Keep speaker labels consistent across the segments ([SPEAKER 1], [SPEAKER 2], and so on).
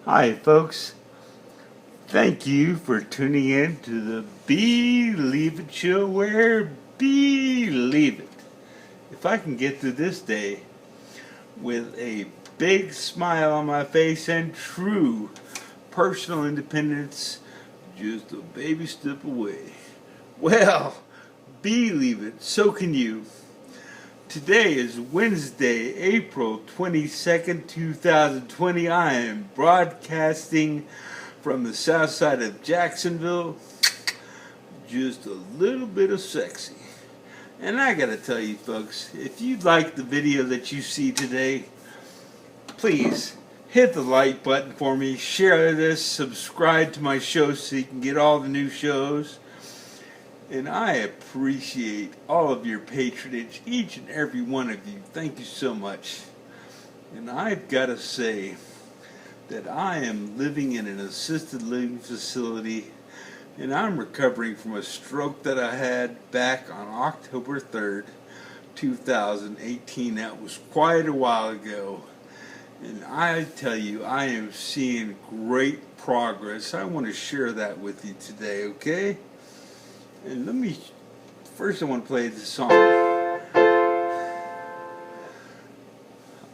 [SPEAKER 1] Hi folks, thank you for tuning in to the B-Leav-it show where B-Leav-it. If I can get through this day with a big smile on my face and true personal independence just a baby step away, well, B-Leav-it, so can you. Today is Wednesday, April 22nd, 2020. I am broadcasting from the south side of Jacksonville. Just a little bit of sexy. And I gotta tell you folks, if you like the video that you see today, please hit the like button for me, share this, subscribe to my show so you can get all the new shows. And I appreciate all of your patronage, each and every one of you. Thank you so much. And I've got to say that I am living in an assisted living facility, and I'm recovering from a stroke that I had back on October 3rd, 2018. That was quite a while ago. And I tell you, I am seeing great progress. I want to share that with you today, okay? And first I want to play the song.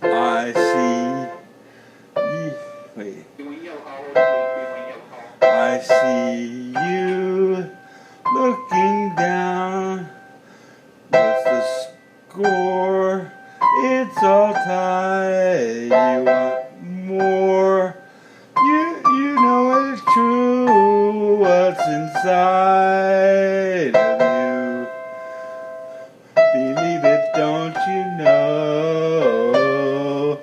[SPEAKER 1] I see you, wait. I see you looking down. What's the score? It's all tied. You want more? You know it's true. What's inside of you? Believe it, don't you know?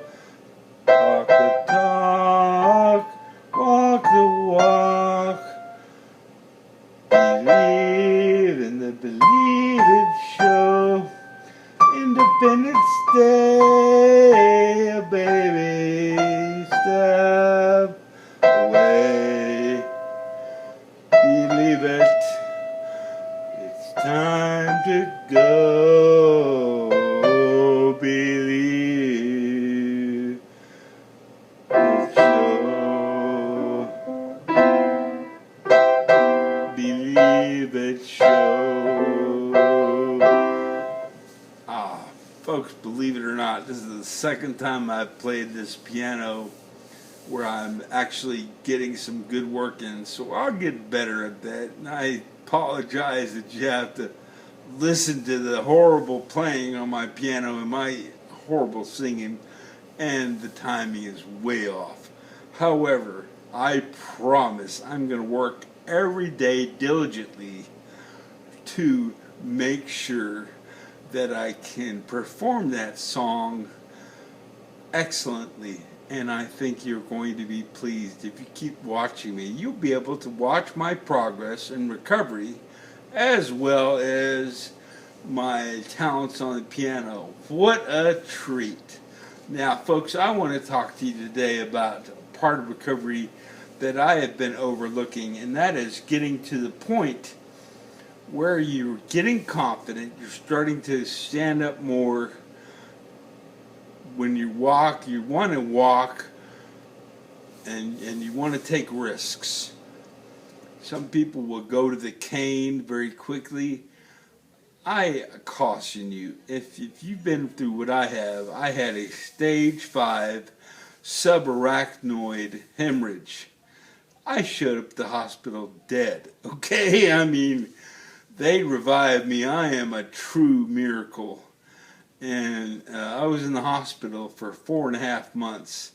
[SPEAKER 1] Talk the talk, walk the walk. Believe in the Believe-it show. Independence Day, a baby step away. Believe it, it's time to go. Believe it show. Believe it show. Folks, believe it or not, this is the second time I've played this piano where I'm actually getting some good work in, so I'll get better at that. And I apologize that you have to listen to the horrible playing on my piano and my horrible singing, and the timing is way off. However, I promise I'm going to work every day diligently to make sure that I can perform that song excellently, and I think you're going to be pleased. If you keep watching me, you'll be able to watch my progress and recovery as well as my talents on the piano. What a treat. Now folks, I want to talk to you today about part of recovery that I have been overlooking, and that is getting to the point where you're getting confident, you're starting to stand up more. When you walk, you want to walk, and you want to take risks. Some people will go to the cane very quickly. I caution you, if you've been through what I had a stage 5 subarachnoid hemorrhage. I showed up at the hospital dead, okay? I mean, they revived me. I am a true miracle. And I was in the hospital for 4.5 months.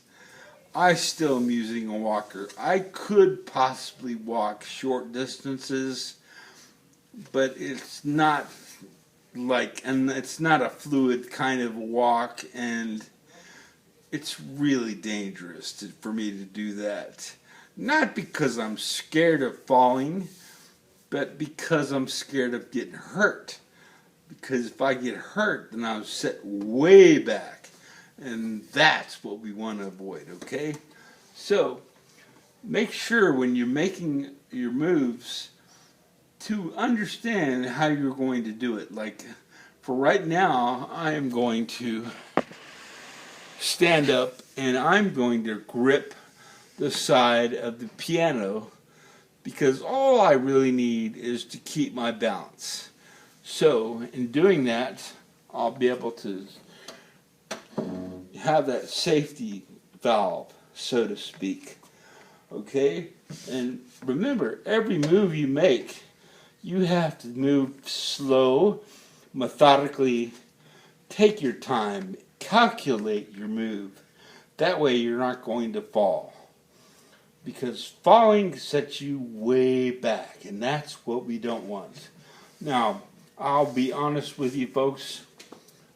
[SPEAKER 1] I still am using a walker. I could possibly walk short distances, but it's not it's not a fluid kind of walk, and it's really dangerous for me to do that. Not because I'm scared of falling, but because I'm scared of getting hurt. Because if I get hurt, then I'll set way back. And that's what we want to avoid, okay? So, make sure when you're making your moves to understand how you're going to do it. Like, for right now, I am going to stand up and I'm going to grip the side of the piano, because all I really need is to keep my balance. So in doing that, I'll be able to have that safety valve, so to speak. Okay? And remember, every move you make, you have to move slow, methodically, take your time, calculate your move. That way you're not going to fall. Because falling sets you way back, and that's what we don't want. Now, I'll be honest with you folks,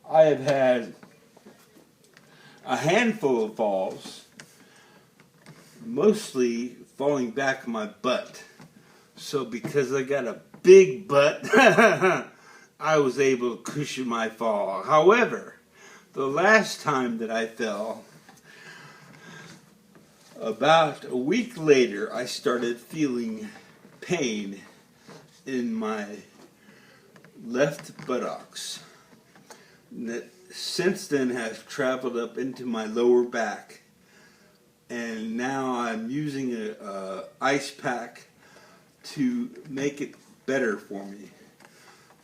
[SPEAKER 1] I have had a handful of falls, mostly falling back on my butt. So because I got a big butt, I was able to cushion my fall. However, the last time that I fell, about a week later, I started feeling pain in my left buttocks. That since then has traveled up into my lower back, and now I'm using a ice pack to make it better for me.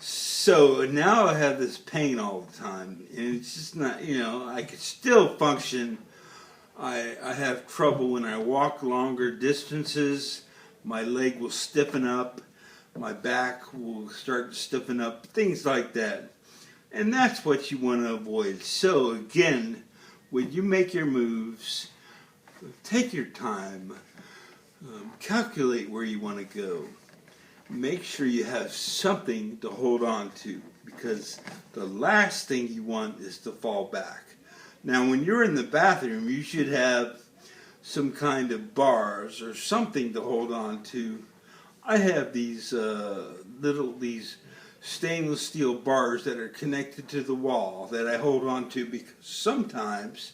[SPEAKER 1] So now I have this pain all the time, and it's just not, I can still function. I have trouble when I walk longer distances. My leg will stiffen up, my back will start to stiffen up, things like that. And that's what you want to avoid. So again, when you make your moves, take your time, calculate where you want to go. Make sure you have something to hold on to, because the last thing you want is to fall back. Now, when you're in the bathroom, you should have some kind of bars or something to hold on to. I have these these stainless steel bars that are connected to the wall that I hold on to, because sometimes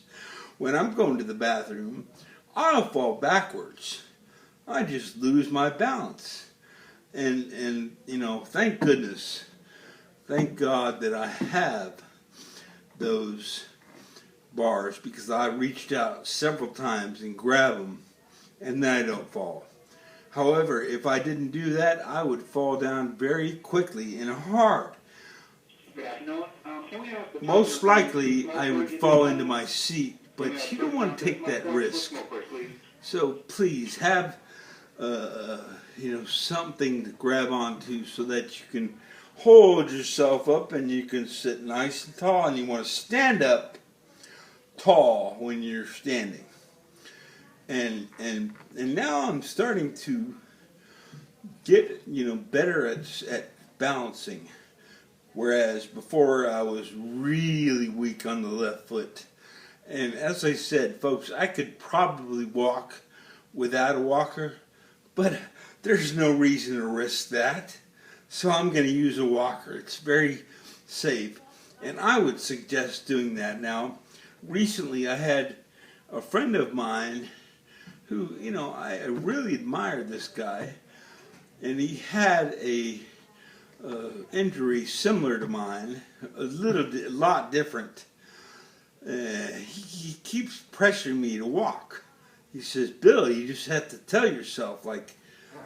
[SPEAKER 1] when I'm going to the bathroom, I'll fall backwards. I just lose my balance. And thank goodness, thank God that I have those bars, because I reached out several times and grabbed them, and then I don't fall. However, if I didn't do that, I would fall down very quickly and hard. Most likely, I would fall into my seat, but you don't want to take that risk. So please have something to grab onto so that you can hold yourself up and you can sit nice and tall, and you want to stand up tall when you're standing. And now I'm starting to get better at balancing, whereas before I was really weak on the left foot. And as I said, folks, I could probably walk without a walker, but there's no reason to risk that. So I'm going to use a walker. It's very safe, and I would suggest doing that. Now, recently I had a friend of mine who, I really admired this guy, and he had a injury similar to mine, a lot different. He keeps pressuring me to walk. He says, "Bill, you just have to tell yourself, like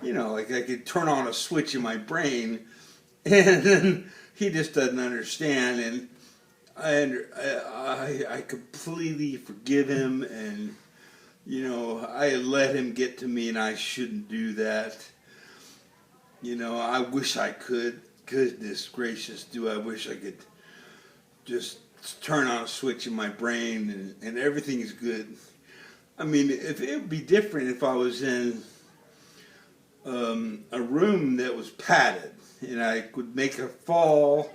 [SPEAKER 1] I could turn on a switch in my brain," and then he just doesn't understand. And I completely forgive him, and I let him get to me, and I shouldn't do that. I wish I could. Goodness gracious, I wish I could just turn on a switch in my brain and everything's good. I mean, if it would be different if I was in a room that was padded and I could make a fall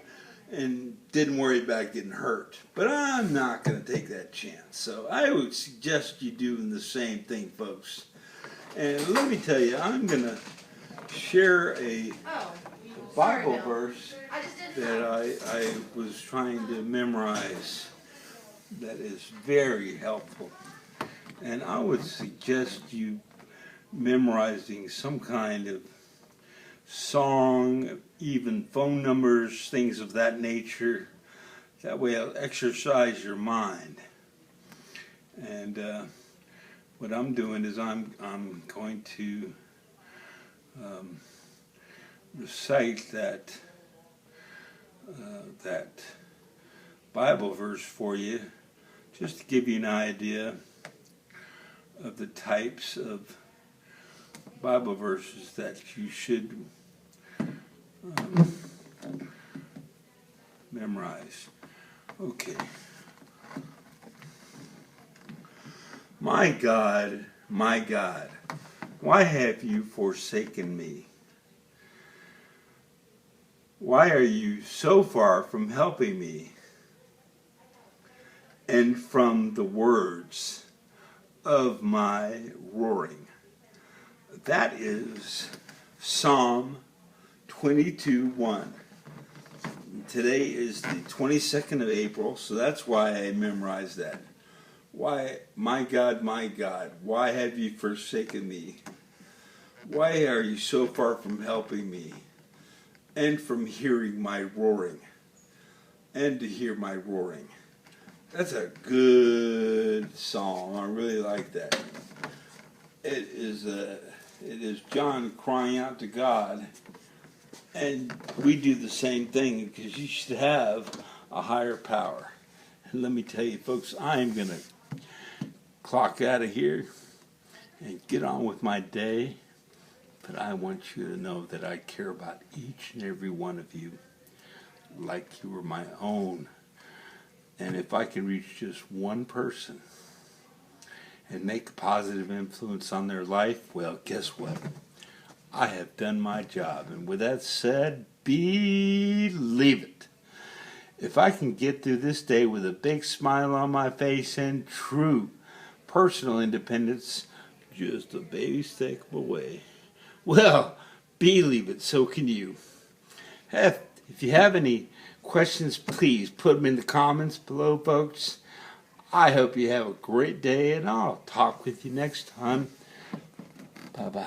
[SPEAKER 1] and didn't worry about getting hurt. But I'm not going to take that chance. So I would suggest you doing the same thing, folks. And let me tell you, I'm going to share a Bible verse that I was trying to memorize that is very helpful. And I would suggest you memorizing some kind of song, even phone numbers, things of that nature. That way it'll exercise your mind. And what I'm doing is I'm going to recite that Bible verse for you, just to give you an idea of the types of Bible verses that you should memorize. Okay. My God, why have you forsaken me? Why are you so far from helping me and from the words of my roaring? That is Psalm 22:1. Today is the 22nd of April, so that's why I memorized that. Why, my God, why have you forsaken me? Why are you so far from helping me and from hearing my roaring and to hear my roaring? That's a good song. I really like that. It is John crying out to God, and we do the same thing because you should have a higher power. And let me tell you, folks, I am going to clock out of here and get on with my day, but I want you to know that I care about each and every one of you like you were my own. And if I can reach just one person and make a positive influence on their life, well, guess what? I have done my job. And with that said, believe it. If I can get through this day with a big smile on my face and true personal independence, just a baby step away, well, believe it, so can you. If you have any questions, please put them in the comments below, folks. I hope you have a great day, and I'll talk with you next time. Bye-bye.